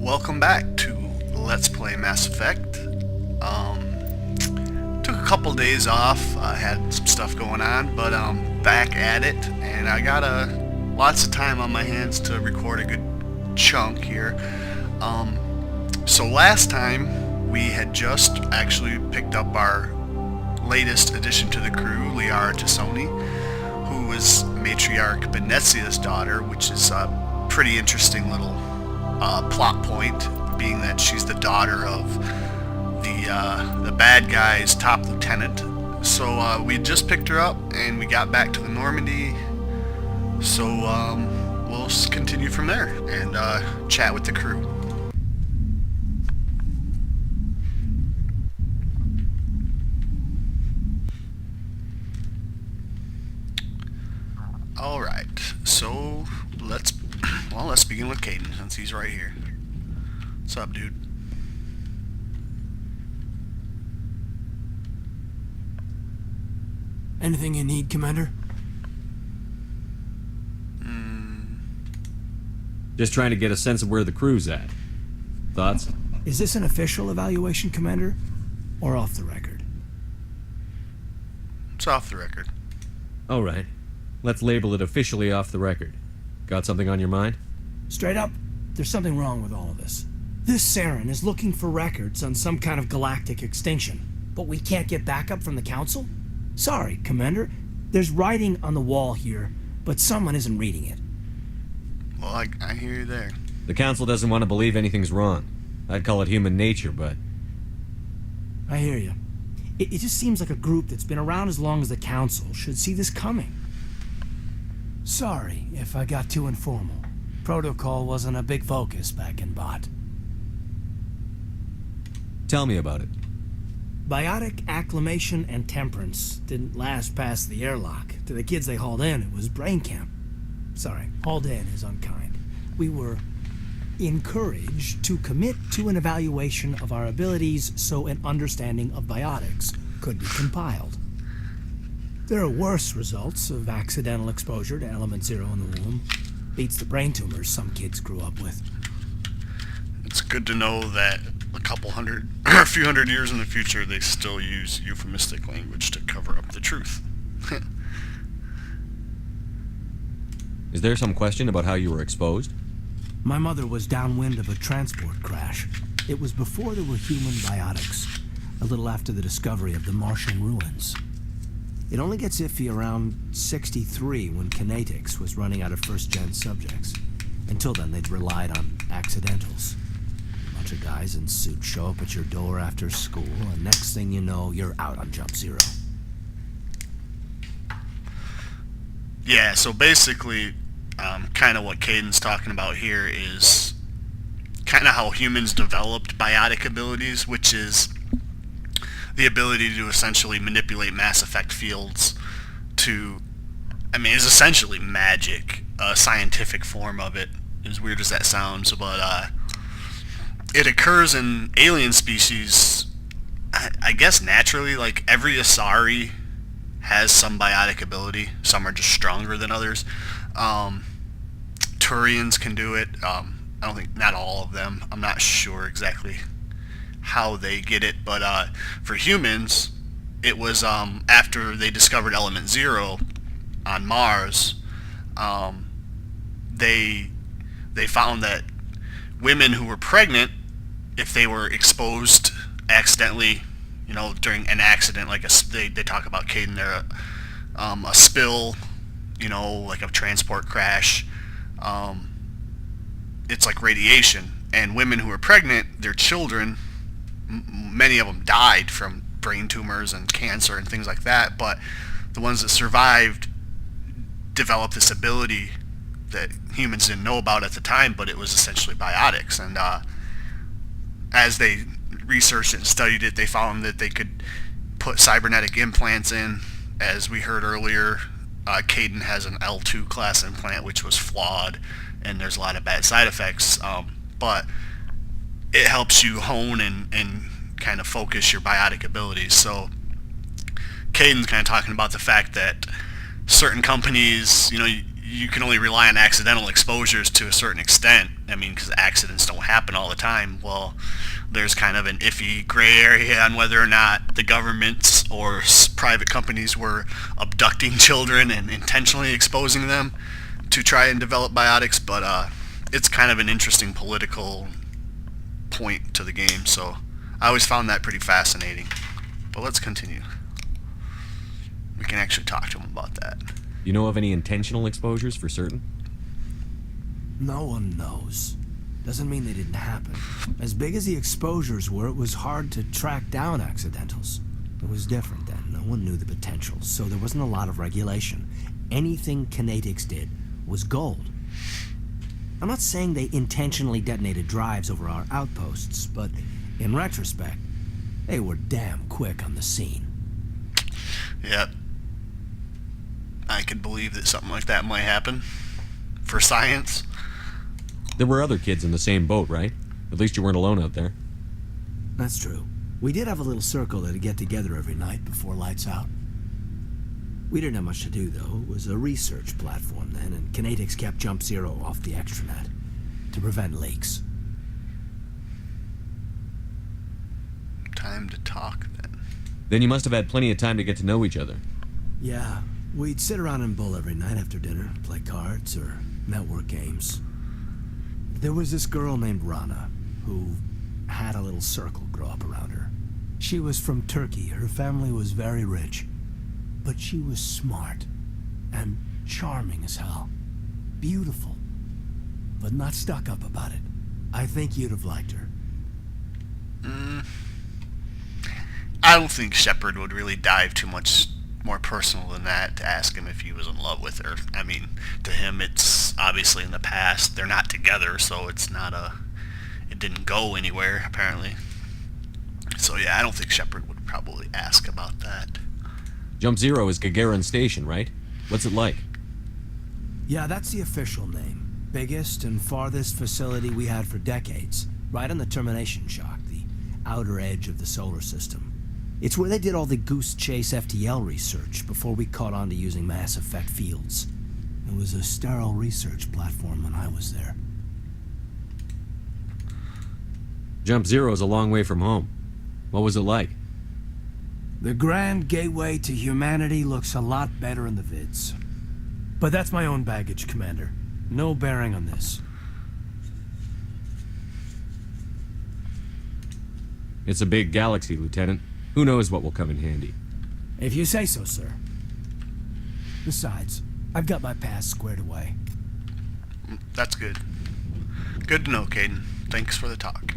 welcome back to Let's Play Mass Effect. Took a couple days off, had some stuff going on, but back at it, and I got lots of time on my hands to record a good chunk here. So last time, we had just actually picked up our latest addition to the crew, Liara Tassoni, who is Matriarch Benezia's daughter, which is a pretty interesting little plot point, being that she's the daughter of the bad guy's top lieutenant. So we just picked her up and we got back to the Normandy. So we'll continue from there and chat with the crew. Alright, so let's begin with Caden, since he's right here. What's up, dude? Anything you need, Commander? Just trying to get a sense of where the crew's at. Thoughts? Is this an official evaluation, Commander? Or off the record? It's off the record. Alright. Let's label it officially off the record. Got something on your mind? Straight up, there's something wrong with all of this. This Saren is looking for records on some kind of galactic extinction, but we can't get backup from the Council? Sorry, Commander. There's writing on the wall here, but someone isn't reading it. Well, I hear you there. The Council doesn't want to believe anything's wrong. I'd call it human nature, but... I hear you. It just seems like a group that's been around as long as the Council should see this coming. Sorry if I got too informal. Protocol wasn't a big focus back in Bot. Tell me about it. Biotic acclimation and temperance didn't last past the airlock. To the kids they hauled in, it was brain camp. Sorry, hauled in is unkind. We were encouraged to commit to an evaluation of our abilities so an understanding of biotics could be compiled. There are worse results of accidental exposure to element 0 in the womb. Beats the brain tumors some kids grew up with. It's good to know that a few hundred years in the future, they still use euphemistic language to cover up the truth. Is there some question about how you were exposed? My mother was downwind of a transport crash. It was before there were human biotics, a little after the discovery of the Martian ruins. It only gets iffy around 63 when kinetics was running out of first-gen subjects. Until then, they'd relied on accidentals. A bunch of guys in suits show up at your door after school, and next thing you know, you're out on Jump Zero. Yeah, so basically, kind of what Caden's talking about here is kind of how humans developed biotic abilities, which is the ability to essentially manipulate Mass Effect fields to, it's essentially magic, a scientific form of it, as weird as that sounds, but it occurs in alien species, I guess naturally. Like every Asari has some biotic ability, some are just stronger than others. Turians can do it, I don't think, not all of them, I'm not sure exactly how they get it, but for humans, it was after they discovered element 0 on Mars, they found that women who were pregnant, if they were exposed accidentally, during an accident, like they talk about Caden there, a spill, like a transport crash, it's like radiation, and women who were pregnant, their children, many of them died from brain tumors and cancer and things like that, but the ones that survived developed this ability that humans didn't know about at the time, but it was essentially biotics. And as they researched it and studied it, they found that they could put cybernetic implants in. As we heard earlier, Caden has an L2 class implant, which was flawed, and there's a lot of bad side effects, but it helps you hone and kind of focus your biotic abilities. So Caden's kind of talking about the fact that certain companies, you can only rely on accidental exposures to a certain extent. I mean, because accidents don't happen all the time. Well, there's kind of an iffy gray area on whether or not the governments or private companies were abducting children and intentionally exposing them to try and develop biotics, but it's kind of an interesting political point to the game, so I always found that pretty fascinating. But let's continue. We can actually talk to him about that. You know of any intentional exposures for certain? No one knows. Doesn't mean they didn't happen. As big as the exposures were, it was hard to track down accidentals. It was different then. No one knew the potential, so there wasn't a lot of regulation. Anything kinetics did was gold. I'm not saying they intentionally detonated drives over our outposts, but in retrospect, they were damn quick on the scene. Yep. I could believe that something like that might happen. For science. There were other kids in the same boat, right? At least you weren't alone out there. That's true. We did have a little circle that'd get together every night before lights out. We didn't have much to do, though. It was a research platform then, and kinetics kept Jump Zero off the extranet to prevent leaks. Time to talk, then. Then you must have had plenty of time to get to know each other. Yeah, we'd sit around and bull every night after dinner, play cards or network games. There was this girl named Rana, who had a little circle grow up around her. She was from Turkey. Her family was very rich. But she was smart and charming as hell. Beautiful, but not stuck up about it. I think you'd have liked her. I don't think Shepard would really dive too much more personal than that to ask him if he was in love with her. I mean, to him, it's obviously in the past. They're not together, so it's not it didn't go anywhere, apparently. So yeah, I don't think Shepard would probably ask about that. Jump Zero is Gagarin Station, right? What's it like? Yeah, that's the official name. Biggest and farthest facility we had for decades. Right on the termination shock, the outer edge of the solar system. It's where they did all the Goose Chase FTL research before we caught on to using mass effect fields. It was a sterile research platform when I was there. Jump Zero is a long way from home. What was it like? The grand gateway to humanity looks a lot better in the vids. But that's my own baggage, Commander. No bearing on this. It's a big galaxy, Lieutenant. Who knows what will come in handy? If you say so, sir. Besides, I've got my past squared away. That's good. Good to know, Caden. Thanks for the talk.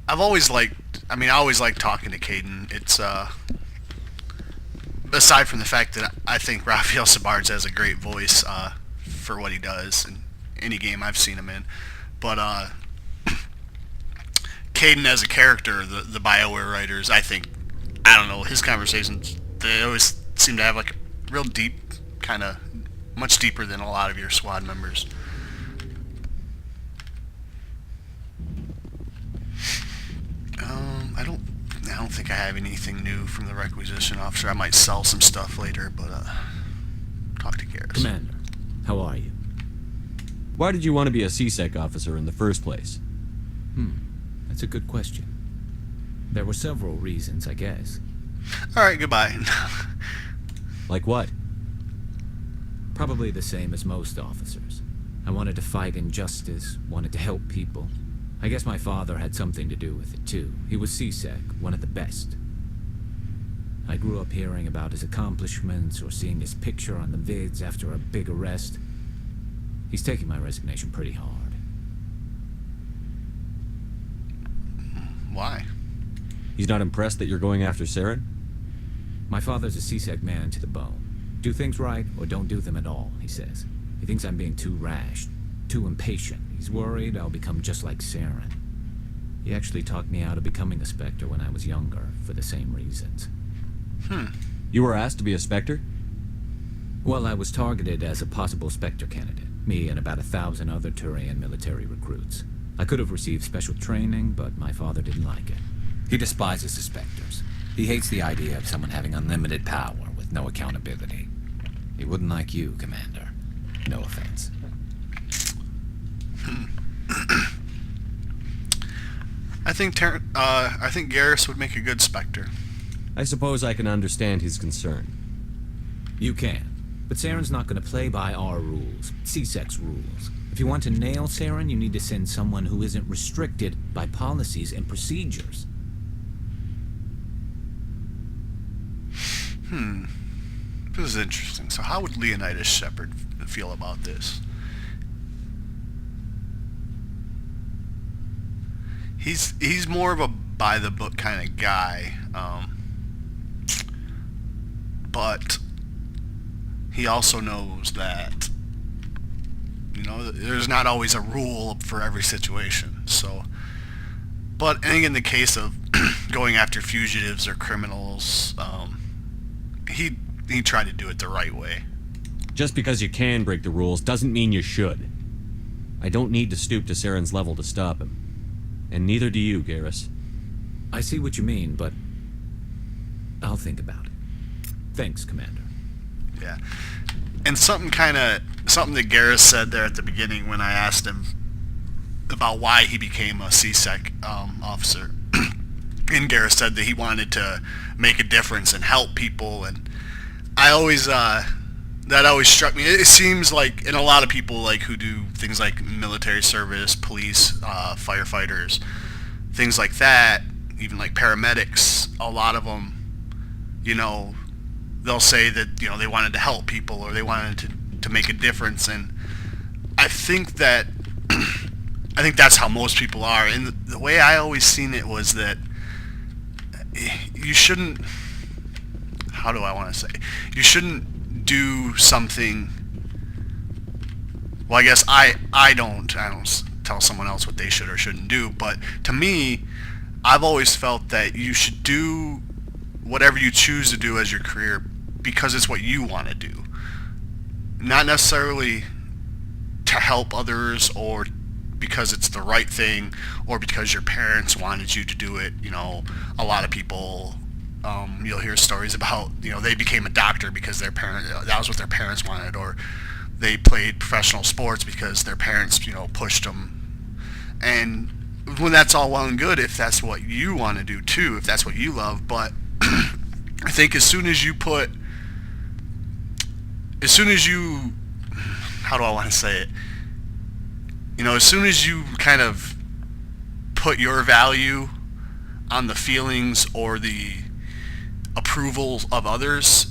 I always liked talking to Caden. It's, aside from the fact that I think Raphael Sabards has a great voice, for what he does in any game I've seen him in. But, Caden as a character, the BioWare writers, I don't know, his conversations, they always seem to have like a real deep, kind of, much deeper than a lot of your squad members. I don't think I have anything new from the requisition officer. I might sell some stuff later, but talk to Garrus. Commander, how are you? Why did you want to be a CSEC officer in the first place? That's a good question. There were several reasons, I guess. Alright, goodbye. Like what? Probably the same as most officers. I wanted to fight injustice, wanted to help people. I guess my father had something to do with it, too. He was CSEC, one of the best. I grew up hearing about his accomplishments or seeing his picture on the vids after a big arrest. He's taking my resignation pretty hard. Why? He's not impressed that you're going after Saren? My father's a CSEC man to the bone. Do things right or don't do them at all, he says. He thinks I'm being too rash, too impatient. He's worried I'll become just like Saren. He actually talked me out of becoming a Spectre when I was younger, for the same reasons. You were asked to be a Spectre? Well, I was targeted as a possible Spectre candidate. Me and about 1,000 other Turian military recruits. I could have received special training, but my father didn't like it. He despises the Spectres. He hates the idea of someone having unlimited power with no accountability. He wouldn't like you, Commander. No offense. I think Garrus would make a good Spectre. I suppose I can understand his concern. You can. But Saren's not going to play by our rules, C-Sec's rules. If you want to nail Saren, you need to send someone who isn't restricted by policies and procedures. This is interesting. So how would Leonidas Shepard feel about this? He's more of a by-the-book kind of guy, but he also knows that, there's not always a rule for every situation. So, but I think in the case of going after fugitives or criminals, he tried to do it the right way. Just because you can break the rules doesn't mean you should. I don't need to stoop to Saren's level to stop him. And neither do you, Garrus. I see what you mean, but I'll think about it. Thanks, Commander. Yeah. And something that Garrus said there at the beginning when I asked him about why he became a C-Sec officer. And Garrus said that he wanted to make a difference and help people, and I always that always struck me. It seems like, and a lot of people like who do things like military service, police, firefighters, things like that, even like paramedics, a lot of them, they'll say that, they wanted to help people or they wanted to make a difference. And I think that's how most people are. And the way I always seen it was that you shouldn't, how do I want to say, you shouldn't do something. Well, I guess I don't tell someone else what they should or shouldn't do, but to me, I've always felt that you should do whatever you choose to do as your career because it's what you want to do, not necessarily to help others or because it's the right thing or because your parents wanted you to do it. A lot of people, you'll hear stories about, they became a doctor because that was what their parents wanted, or they played professional sports because their parents, pushed them. And when that's all well and good, if that's what you want to do too, if that's what you love, but I think as soon as you, how do I want to say it? As soon as you kind of put your value on the feelings or the approval of others,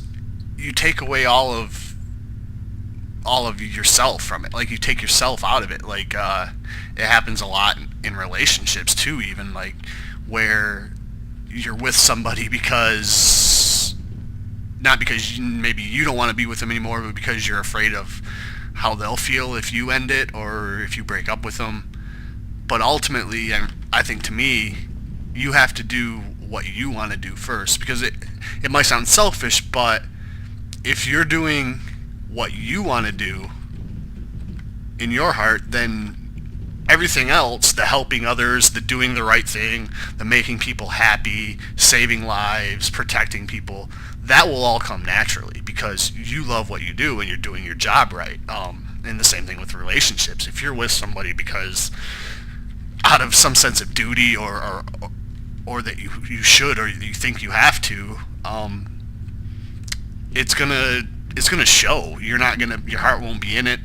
you take away all of yourself from it. Like, you take yourself out of it. Like, it happens a lot in relationships too, even, like, where you're with somebody because, not because maybe you don't want to be with them anymore, but because you're afraid of how they'll feel if you end it or if you break up with them. But ultimately, I think, to me, you have to do what you want to do first, because it might sound selfish, but if you're doing what you want to do in your heart, then everything else, the helping others, the doing the right thing, the making people happy, saving lives, protecting people, that will all come naturally because you love what you do and you're doing your job right. And the same thing with relationships. If you're with somebody because out of some sense of duty or that you should or you think you have to, it's gonna show. Your heart won't be in it.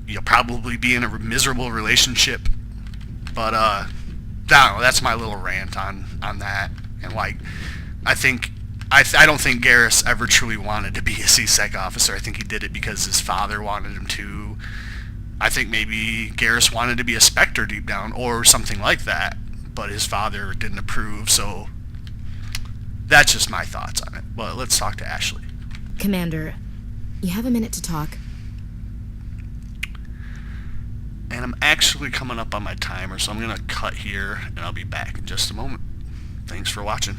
You'll probably be in a miserable relationship. But I don't know, that's my little rant on that. And like, I don't think Garrus ever truly wanted to be a C-Sec officer. I think he did it because his father wanted him to. I think maybe Garrus wanted to be a Spectre deep down or something like that, but his father didn't approve, so that's just my thoughts on it. But let's talk to Ashley. Commander, you have a minute to talk. And I'm actually coming up on my timer, so I'm going to cut here, and I'll be back in just a moment. Thanks for watching.